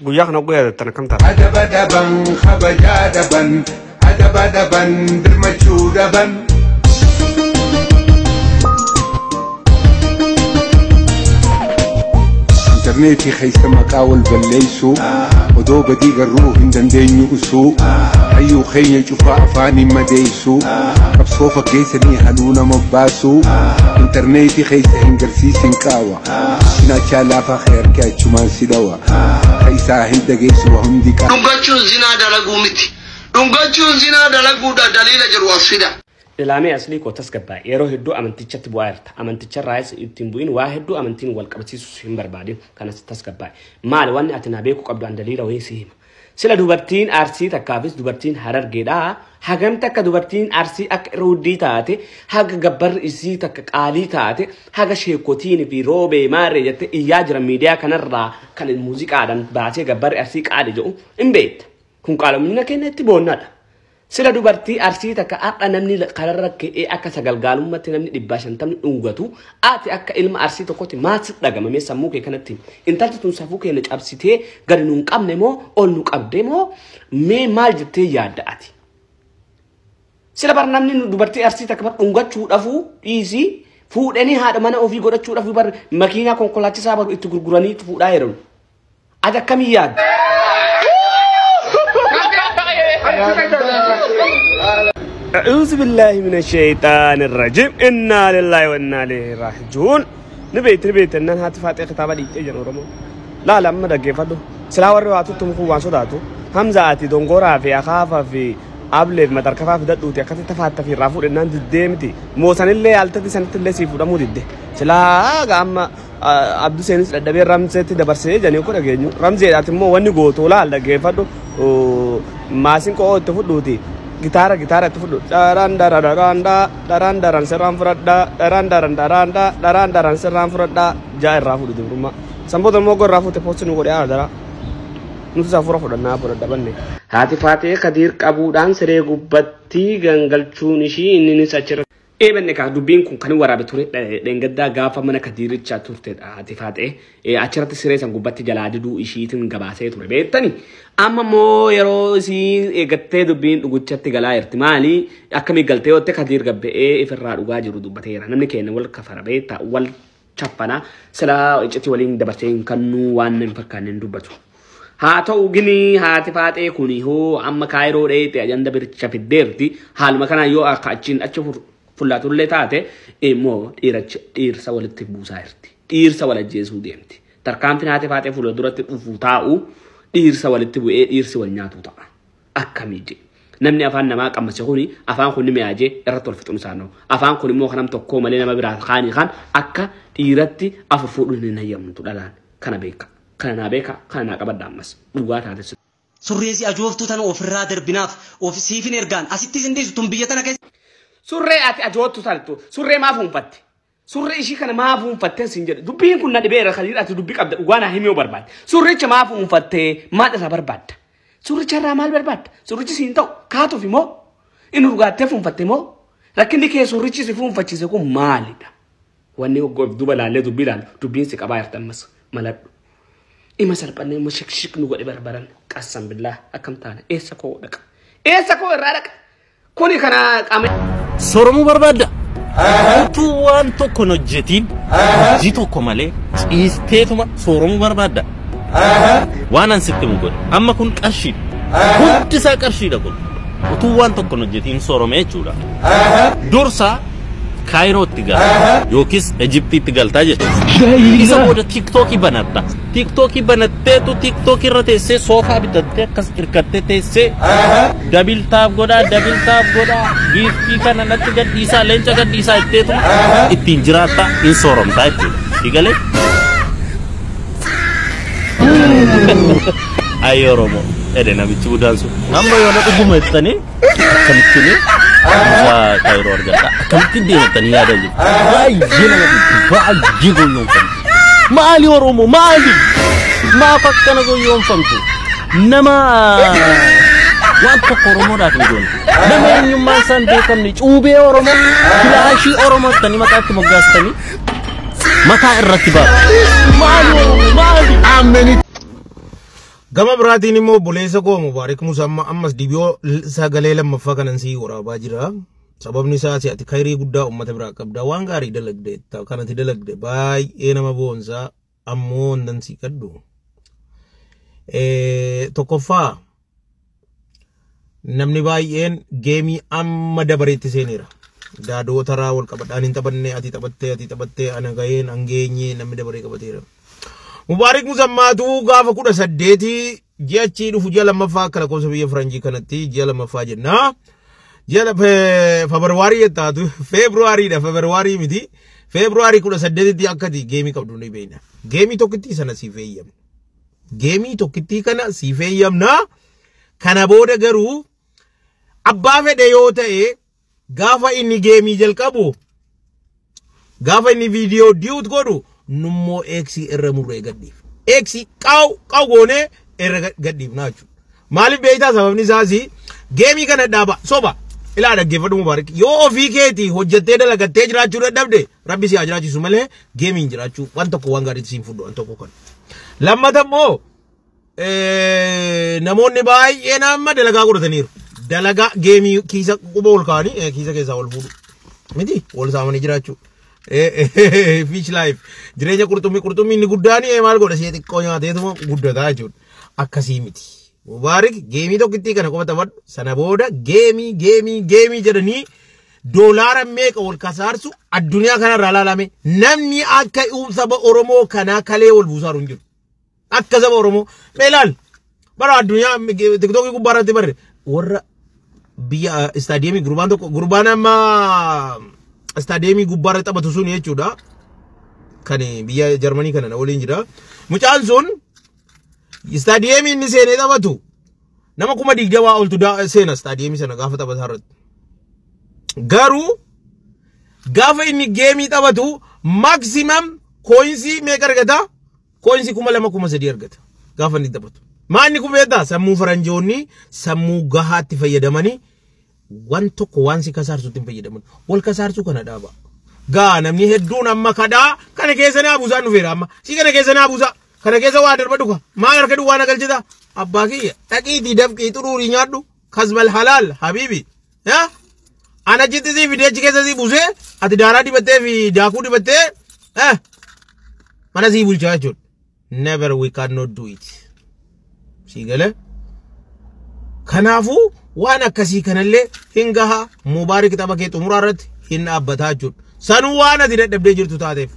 guyyaa kana guyyaa tan kam ta'a adaba daban khabaja daban adaba daban dirmachu daban interneti khaysa maqawal ballaysu ودو بديق الروح اندندين يقسو أيو خيني شوفا أفاني مديسو كبصوفا كيسني هنونا مباسو انترنيتي خيسا هنقرسيس انكاوا ناچا لافا خير كاتشو مان سيدوا خيسا هندقيسو وهندقا دنگاچون زنا دلقو متي دنگاچون زنا دلقو دا دليل جروا سيدا إلامي أصلي كوتس كبا يرو هدو أمنتيجة تبوارت أمنتيجة رايس يتنبوين واحدو أمنتين والكبسيس سهم بربادين كانت تسكبا مال وان أتنابيكو قبل أن دليل ويسيهم سلا دوبرتين أرسي تكافيس دوبرتين حرر جدا حجم تك دوبرتين أرسي أك رودي تاتي حاج جبر إسي تك قالي تاتي حاج شيكوتين في روبي ماري جت إياجر ميديا كان الرا كان الموسيقى عدن بعثي جبر أرسي قالي جو إن بيت كون قالوا منا كنا تبوننا سلا دوبرتي أرسي تك أنا نمني قررك إيه أك سجل قالوا ما تنمني دباشن تمن أنقطو آتي أك علم أرسي تقطي ما تصدق ما يسموك كانت تيم إنت تنصفوك إنك أبسيته قرنون كم نمو أو نك أبدمو ما جتة ياد آتي سلا برنامج دوبرتي أرسي تك بر أنقط شو أفو إيزي فود أني هذا ما أنا أوفي قرأت شو أفو بر ماكينة كونكولاتي سابر إتقرقراني تفود أيرون هذا كم ياد أعوذ بالله من الشيطان الرجيم إنا لله وإنا إليه راجعون نبيت إن هاتفات كتابة دي تيجي نورمو لا ما دقي فدو سلاور رواتو تمكو وانسو داتو همزة آتي دونغورا في أخافة في أبلد ما تركفا في داتو تيكاتي تفات في رافور إنان ديمتي موسان اللي ألتدي سنة اللي سيفو دمو دي سلا قام عبدو سينس دبير رمزة دبرسي جانيو كورا جينيو رمزة آتي مو واني غوتو لا دقي فدو ماسين كو تفدو تي gitara itu fudu daran seram furada daran seram furada jair rafu di rumah sambo dan mogor rafu te postu nugo dia dara nutu safura fuda na fuda banne hati fati kadir kabudan sere gubbatti gangalchuni shi inni sachira benne ka dubin kun kan warabe ture dengadda gafa mana kadiricha turte hati fati achirati sere san gubbatti jaladi du ishitin gabase ture betani amma mo yero si gatte dubin duguchatti gala irtimali akami galte otte kadir gabbe ifra duga jiru dubbatera namni ken wal kafara beta wal chappana sala icati walin dabaten kanu wannen fakkanen dubbatu ha to gini hati fate kuni ho amma kairo deete ajanda bircha fidderti hal makana yo akachin achufur fullatulle taate mo dirsa walatti busairti dirsa wala jesu demti tarkamtin hati fate fulo durati ufutau dirsa walatti bu'e dirsi wal nyaatu ta'a akkamije namni afaan nama qammase kuni afaan kunni mi'aje irratti wal fixun saano afaan kunni mo kanam tokko malee nama biraa khani khan akka diratti afurfuudhu ni nayyamtu dhalaan kana beeka kana qabadda ammas dhugaa taate surreesi ajooftu tan ofirraa darbinaaf ofisiifin ergaan asitti sindeesu tun biyya tana keessa surree ati ajooftu saltu surree maaf hunfatte surree ishii kana maaf hunfatte sin jedhe dubbiin kun na dhibeera khaliil ati dubbi qabda dhugaana himee barbaad surreecha maaf hunfatte maadha barbaadda surreecha irraa maal barbaadda surreechi siin ta'u kaatuuf immoo inni dhugaattee hunfatte immoo rakkinni kee surreechi si hunfachiise kun maalidha wanni duba laallee dubbii laal dubbiin si qabaa jirtan mas maladhu ima salphanne immoo shikshik nu godhe barbaran qassam billah akkam taana eessa koo irraa dhaqa kuni kana qaame Soromu barbaadda utuu waan tokko hojjetiin hojii tokko malee ciisteetuma soromu barbaadda waan an sitti mu godhe amma kun qarshii hundi isaa qarshiidha kun utuu waan tokko hojjetiin sorome jechuudha dursa kaayirootti gala yookis Ejiptiitti galtaa jedhe isa booda tiktokii banadha tiktokii banatteetu tiktokii irra teessee soofaa bitattee akkas hirkattee teessee dabiltaaf godhaa giiftii kana natti gadhiisaa leenca gadhiisaa itteetuma ittiin jiraattaa hin sooromtaa jechuudha digalee ay Oromoo ede namichi budaan sun amma yoo na dhuguma ittanii akkamittiin kaayiroo argata akkamittiin deematanii yaada jiru baay'ee baay'ee goyoonfamtu maali Oromoo maali maaf akkana goyoonfamtu nama waan tokko Oromoodhaaf hin goone nama eenyummaan isaan beekamne cuubee Oromoo filaashii Oromoottanii maqaatti moggaastanii mataa irratti baatu maali Oromoo maali Gama biraatiin immoo buleessa koo Mubaarak Musa ammas dibiyoo sagalee lammaffaa kanan sii waraabaa jira. Sababni isaa ati khayrii guddaa uummata biraa qabda waan gaarii dalagde kanatti dalagde baay'ee nama boonsaa ammoo nan sii kaddu. Tokkoffaa namni baay'een geemii amma dabareetti seeneera. Daadoo taraa wal qabadhaan hin taphanne ati taphattee ana gaheen angeenye namni dabaree qabateera. Mubaarak Musa maatu gaafa 18 ji'achi dhufu ji'a lammaffaa akka lakkoofsa biyya Faranjii kanatti ji'a lammaffaa jenna. Ji'a Febraarii jettaatu Febraarii miti. Febraarii 18tti akkati geemii qabdu ni beekna. Geemii tokkitti sana siif eeyyamna. Geemii tokkitti kana siif eeyyamna. Kana booda garuu abbaa fedhe yoo ta'e gaafa inni geemii jalqabu gaafa inni viidiyoo diyuut godhu nummoo eeksii irra murree gadhiif. Eeksii qaw goonee irra gadhiif naachu. Maaliif beektaa sababni isaasi geemii kana dhaaba soba ilaa dhaggeeffadhu Mubaarak yoo ofii keetii hojjettee dalagattee jiraachuu dadhabde rabbi si haa jiraachisu malee geemiin jiraachuu waan tokko waan gaariitti siin fudhu waan tokko kan. Lammata immoo namoonni baay'een amma dalagaa godhataniiru. Dalagaa geemii kiisa quba ol kaanii kiisa keessaa ol fuudhu. Miti wal saamanii jiraachuu. Fish life jireenya qurxummii inni guddaan maal godha ishee xiqqoo nyaateetuma guddataa jechuudha. Akkasii miti. Mubaarak geemii tokkitti kana qofa taphadhu sana booda geemii jedhanii doolaara meeqa wal kasaarsu addunyaa kanarraa ilaalame namni akka saba Oromoo kanaa kalee wal buusaaru hin jiru. Akka saba Oromoo meelaal bara addunyaa tiktookii gubbaarratti barre warra biyya istaadiyeemii gurbaan amma istaadiyeemii gubbaarratti taphatu sun jechuudha. Kan biyya Jarmanii kana waliin jira. Mucaan sun istaadiyeemii inni seenee taphatu nama 20 oltu seena istaadiyeemii sana gaafa taphataa irratti. Garuu gaafa inni geemii taphatu maximum coinsii meeqa argata? Coinsii 2,300 argata gaafa inni taphatu. Maanni kun beektaa sammuu faranjoonni sammuu gahaatti fayyadamanii waan tokko waan si kasaarsutti hin fayyadaman. Wal kasaarsuu kana dhaaba. Gaa namni hedduun amma kadhaa kana keessa naa buusaan dhufeera amma. Si kana keessa naa buusaa. Kana keessa waa darba dhuka. Maal harka duwwaa na galchita? Abbaa kiyya dhaqiitii dafqii xuruurii nyaadhu. Kasbal halaal habiibi. Yaa? Ana jittisi fideechi keessa si buusee ati daaraa dibattee fi daakuu dibattee mana si bulchaa jechuudha. Never we cannot do it. Sigale? Kanaafuu waan akkasii kanallee hin gaha Mubaarak tapha kee xumuraa irratti hin dhaabbataa jechuudha. Sanuu waan ati dadhabdee jirtu taateef.